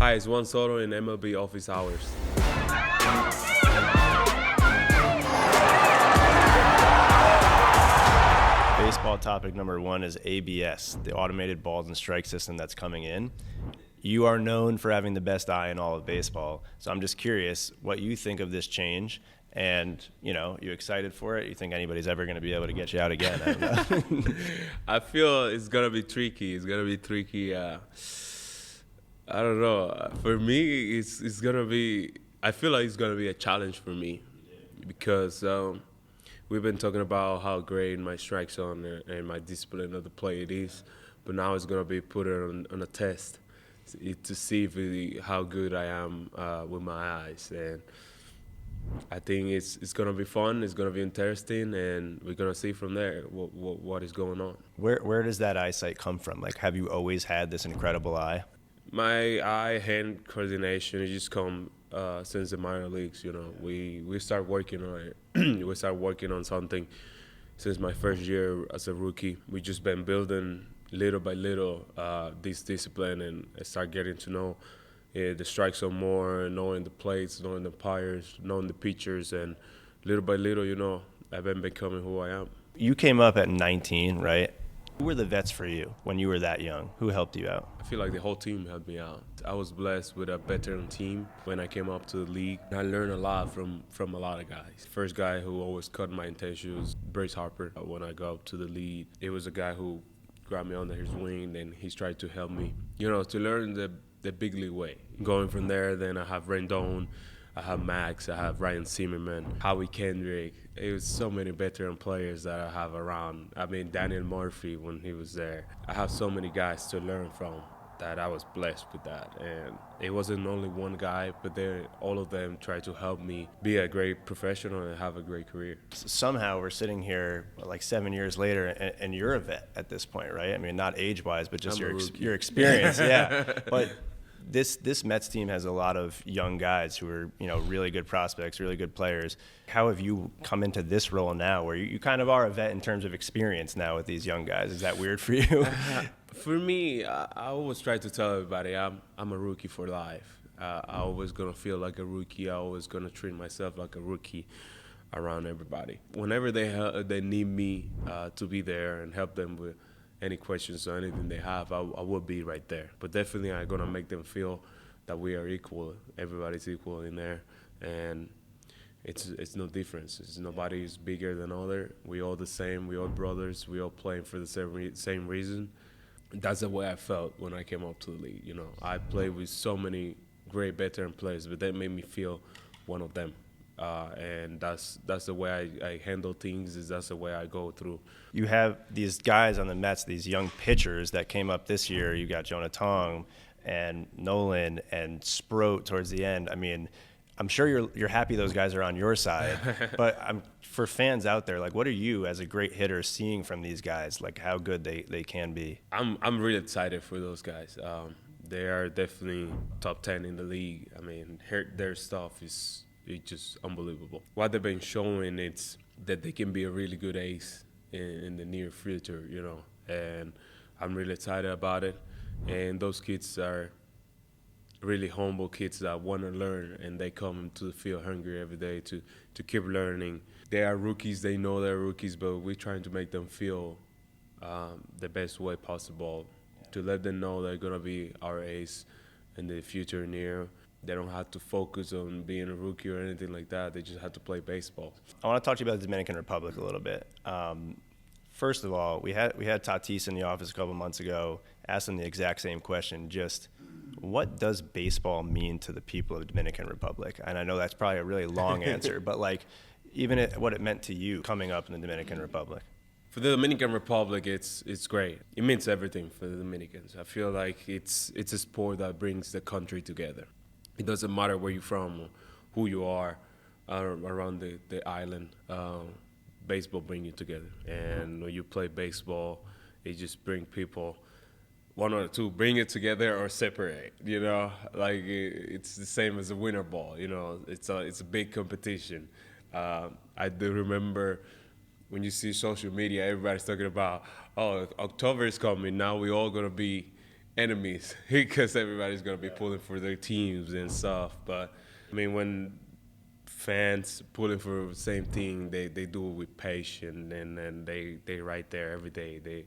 Hi, it's Juan Soto in MLB Office Hours. Baseball topic number one is ABS, the automated balls and strike system that's coming in. You are known for having the best eye in all of baseball, so I'm just curious what you think of this change. And, you excited for it? You think anybody's ever going to be able to get you out again? I don't know. I feel it's going to be tricky. I don't know. For me, it's going to be – I feel like it's going to be a challenge for me because we've been talking about how great my strike zone and my discipline of the play it is, but now it's going to be put on a test to see how good I am with my eyes. And I think it's going to be fun, it's going to be interesting, and we're going to see from there what is going on. Where does that eyesight come from? Like, have you always had this incredible eye? My eye-hand coordination has just come since the minor leagues. We start working on it. We start working on something since my first year as a rookie. We just been building little by little this discipline and start getting to know the strike zone more, knowing the plates, knowing the umpires, knowing the pitchers, and little by little, I've been becoming who I am. You came up at 19, right? Who were the vets for you when you were that young? Who helped you out? I feel like the whole team helped me out. I was blessed with a veteran team when I came up to the league. I learned a lot from a lot of guys. First guy who always cut my intention was Bryce Harper. When I got up to the league, it was a guy who grabbed me under his wing and he's tried to help me, to learn the big league way. Going from there, then I have Rendon, I have Max, I have Ryan Zimmerman, Howie Kendrick. It was so many veteran players that I have around. I mean, Daniel Murphy when he was there. I have so many guys to learn from that I was blessed with that. And it wasn't only one guy, but all of them tried to help me be a great professional and have a great career. Somehow we're sitting here like 7 years later, and you're a vet at this point, right? I mean, not age-wise, but just your experience. Yeah, but this Mets team has a lot of young guys who are, really good prospects, really good players. How have you come into this role now where you kind of are a vet in terms of experience now with these young guys? Is that weird for you? For me, I always try to tell everybody I'm a rookie for life. I always going to feel like a rookie. I always going to treat myself like a rookie around everybody. Whenever they need me to be there and help them with any questions or anything they have, I will be right there. But definitely I'm going to make them feel that we are equal. Everybody's equal in there. And it's no difference. Nobody is bigger than other. We all the same. We all brothers. We all playing for the same reason. That's the way I felt when I came up to the league. I played with so many great veteran players, but that made me feel one of them. And that's the way I handle things. That's the way I go through. You have these guys on the Mets, these young pitchers that came up this year. You got Jonah Tong and Nolan and Sproat towards the end. I mean, I'm sure you're happy those guys are on your side, but for fans out there, like, what are you as a great hitter seeing from these guys? Like, how good they can be? I'm really excited for those guys. They are definitely top 10 in the league. I mean, their stuff is just unbelievable. What they've been showing is that they can be a really good ace in the near future, and I'm really excited about it. And those kids are really humble kids that want to learn, and they come to the field hungry every day to keep learning. They are rookies. They know they're rookies, but we're trying to make them feel the best way possible, to let them know they're going to be our ace in the future near. They don't have to focus on being a rookie or anything like that. They just have to play baseball. I want to talk to you about the Dominican Republic a little bit. First of all, we had Tatis in the office a couple months ago, asked him the exact same question, just what does baseball mean to the people of the Dominican Republic? And I know that's probably a really long answer, but even what it meant to you coming up in the Dominican Republic. For the Dominican Republic, it's great. It means everything for the Dominicans. I feel like it's a sport that brings the country together. It doesn't matter where you're from or who you are around the island. Baseball brings you together. And when you play baseball, it just brings people, one or two, bring it together or separate, it's the same as a winter ball, it's a big competition. I do remember when you see social media, everybody's talking about, October is coming, now we all going to be enemies because everybody's gonna be pulling for their teams and stuff. But I mean, when fans pulling for the same thing, they do it with patience, and then they right there every day.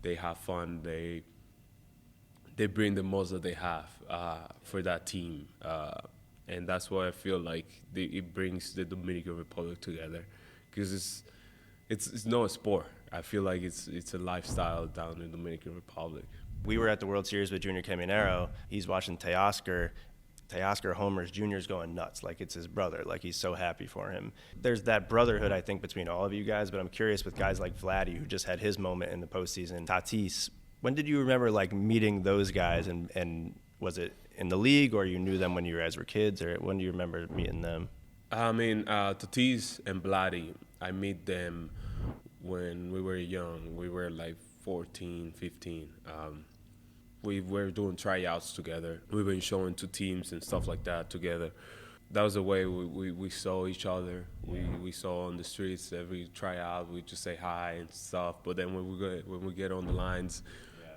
They have fun. They bring the most that they have for that team, and that's why I feel like it brings the Dominican Republic together, because it's no sport. I feel like it's a lifestyle down in the Dominican Republic. We were at the World Series with Junior Caminero. He's watching Teoscar. Teoscar homers. Junior's going nuts, like it's his brother. Like he's so happy for him. There's that brotherhood, I think, between all of you guys. But I'm curious with guys like Vladdy, who just had his moment in the postseason. Tatis, when did you remember like meeting those guys? And was it in the league, or you knew them when you guys were kids, or when do you remember meeting them? I mean, Tatis and Vladdy, I met them when we were young. We were like 14, 15. We were doing tryouts together. We've been showing to teams and stuff like that together. That was the way we saw each other. We saw on the streets every tryout. We just say hi and stuff. But then when we get on the lines,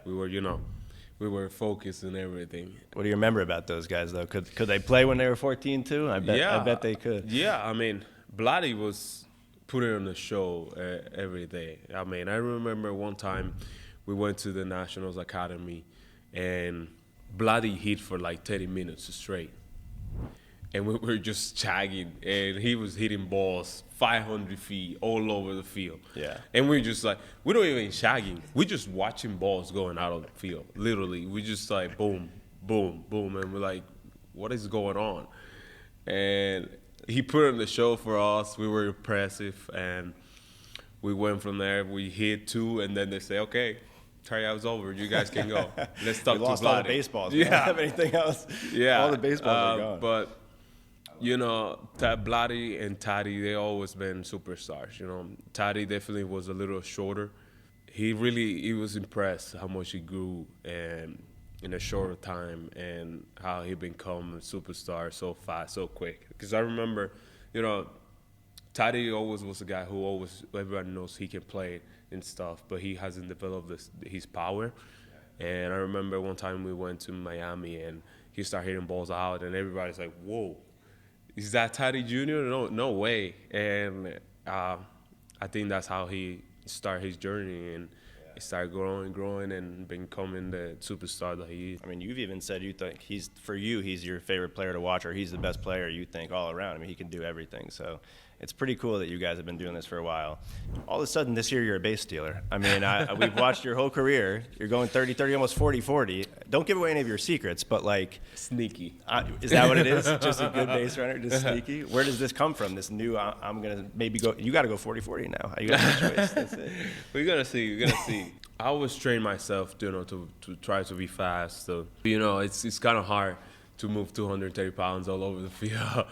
we were focused and everything. What do you remember about those guys though? Could they play when they were 14 too? I bet they could. Yeah, I mean, Vladdy was putting on a show every day. I mean, I remember one time we went to the Nationals Academy, and Vladdy hit for like 30 minutes straight. And we were just chagging, and he was hitting balls 500 feet all over the field. Yeah. And we're just like, we don't even shagging. We're just watching balls going out of the field, literally. We just like boom, boom, boom. And we're like, what is going on? And he put on the show for us. We were impressive, and we went from there. We hit 2, and then they say, okay, tryout's over. You guys can go. Let's talk to Vladdy. Lost all the baseballs. We don't have anything else. Yeah. All the baseballs are gone. But, you know, Vladdy and Tati, they always been superstars. You know, Tati definitely was a little shorter. He was impressed how much he grew and in a shorter time, and how he become a superstar so fast, so quick. Because I remember, you know, Tati always was a guy who everybody knows he can play and stuff, but he hasn't developed his power. And I remember one time we went to Miami, and he started hitting balls out, and everybody's like, whoa, is that Tati Jr.? No way. And I think that's how he started his journey, and he started growing, and becoming the superstar that he is. I mean, you've even said you think he's your favorite player to watch, or he's the best player you think all around. I mean, he can do everything. So it's pretty cool that you guys have been doing this for a while. All of a sudden this year you're a base stealer. I mean, we've watched your whole career. You're going 30-30, almost 40-40. Don't give away any of your secrets, but like sneaky. Is that what it is? Just a good base runner, just sneaky? Where does this come from? This new, I'm going to maybe go, you got to go 40-40 now. You got no choice. That's it. We're going to see. I always train myself, to try to be fast. So, it's kind of hard to move 230 pounds all over the field.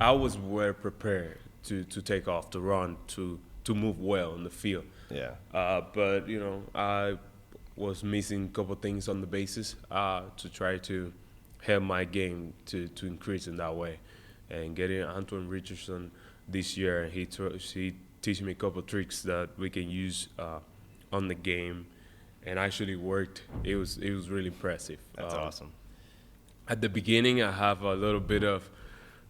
I was well prepared to take off, to run, to move well in the field. Yeah. But, I was missing a couple things on the bases to try to help my game to increase in that way. And getting Antoine Richardson this year, he teach me a couple tricks that we can use on the game, and actually worked. It was really impressive. That's awesome. At the beginning, I have a little bit of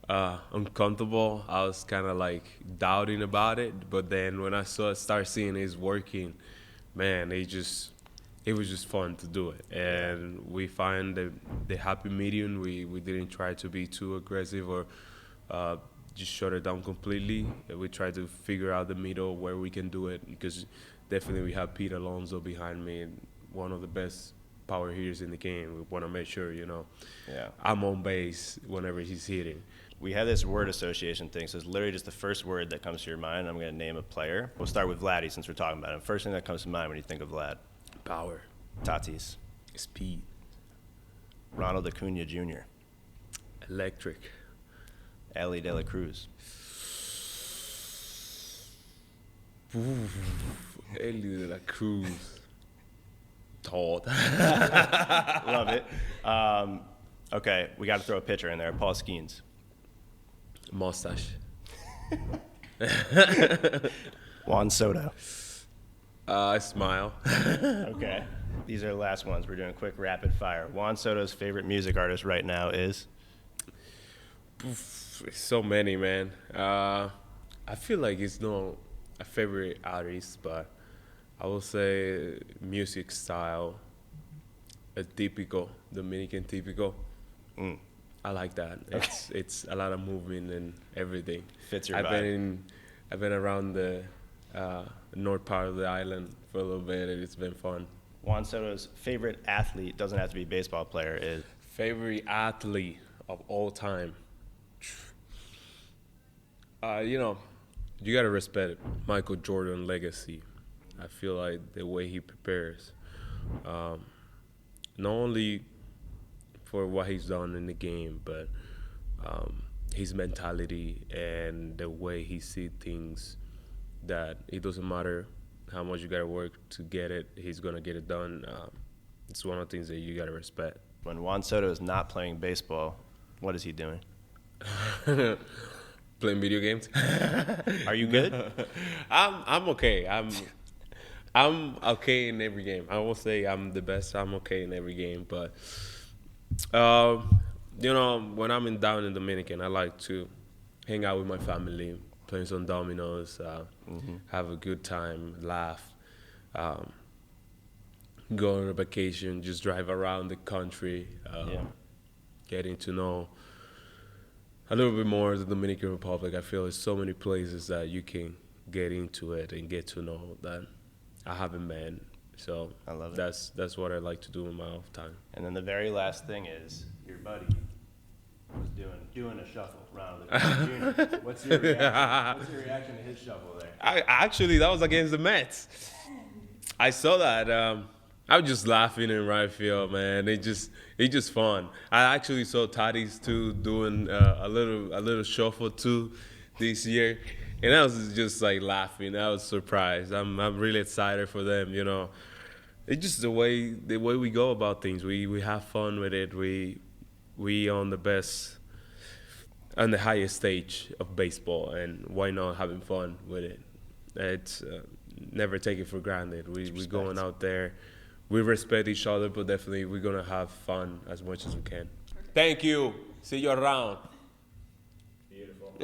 uncomfortable. I was kind of like doubting about it, but then when I start seeing it's working, man, it was just fun to do it. And we find the happy medium. We didn't try to be too aggressive or just shut it down completely. We tried to figure out the middle where we can do it, because definitely we have Pete Alonso behind me, one of the best power hitters in the game. We want to make sure, I'm on base whenever he's hitting. We have this word association thing, so it's literally just the first word that comes to your mind. I'm going to name a player. We'll start with Vladdy since we're talking about him. First thing that comes to mind when you think of Vlad. Power. Tatis. Speed. Ronald Acuna Jr. Electric. Ellie De La Cruz. Ellie De La Cruz. Tall. Love it. Okay, we got to throw a pitcher in there. Paul Skeens. Mustache. Juan Soto. Smile. Okay. These are the last ones. We're doing quick rapid fire. Juan Soto's favorite music artist right now is? So many, man. I feel like it's not a favorite artist, but I will say music style, a typical Dominican typical. I like that. It's a lot of movement and everything. Fits your vibe. I've been around the north part of the island for a little bit, and it's been fun. Juan Soto's favorite athlete, doesn't have to be a baseball player, is? Favorite athlete of all time. You gotta respect Michael Jordan legacy. I feel like the way he prepares, not only for what he's done in the game, but his mentality and the way he sees things, that it doesn't matter how much you gotta work to get it, he's gonna get it done. It's one of the things that you gotta respect. When Juan Soto is not playing baseball, what is he doing? Playing video games. Are you good? I'm okay. I'm okay in every game. I won't say I'm the best. I'm okay in every game, but when I'm down in Dominican, I like to hang out with my family, playing some dominoes, have a good time, laugh, go on a vacation, just drive around the country, getting to know a little bit more of the Dominican Republic. I feel there's so many places that you can get into it and get to know that I haven't been. So I love it. That's what I like to do in my off time. And then the very last thing is your buddy was doing a shuffle around the Junior. What's your reaction to his shuffle there? Actually, that was against the Mets. I saw that. I was just laughing in right field, man. It's just fun. I actually saw Tatis too doing a little shuffle too this year, and I was just like laughing. I was surprised. I'm really excited for them. It's just the way we go about things. We have fun with it. We on the highest stage of baseball, and why not having fun with it? It's never take it for granted. We going out there. We respect each other, but definitely we're going to have fun as much as we can. Thank you. See you around. Beautiful.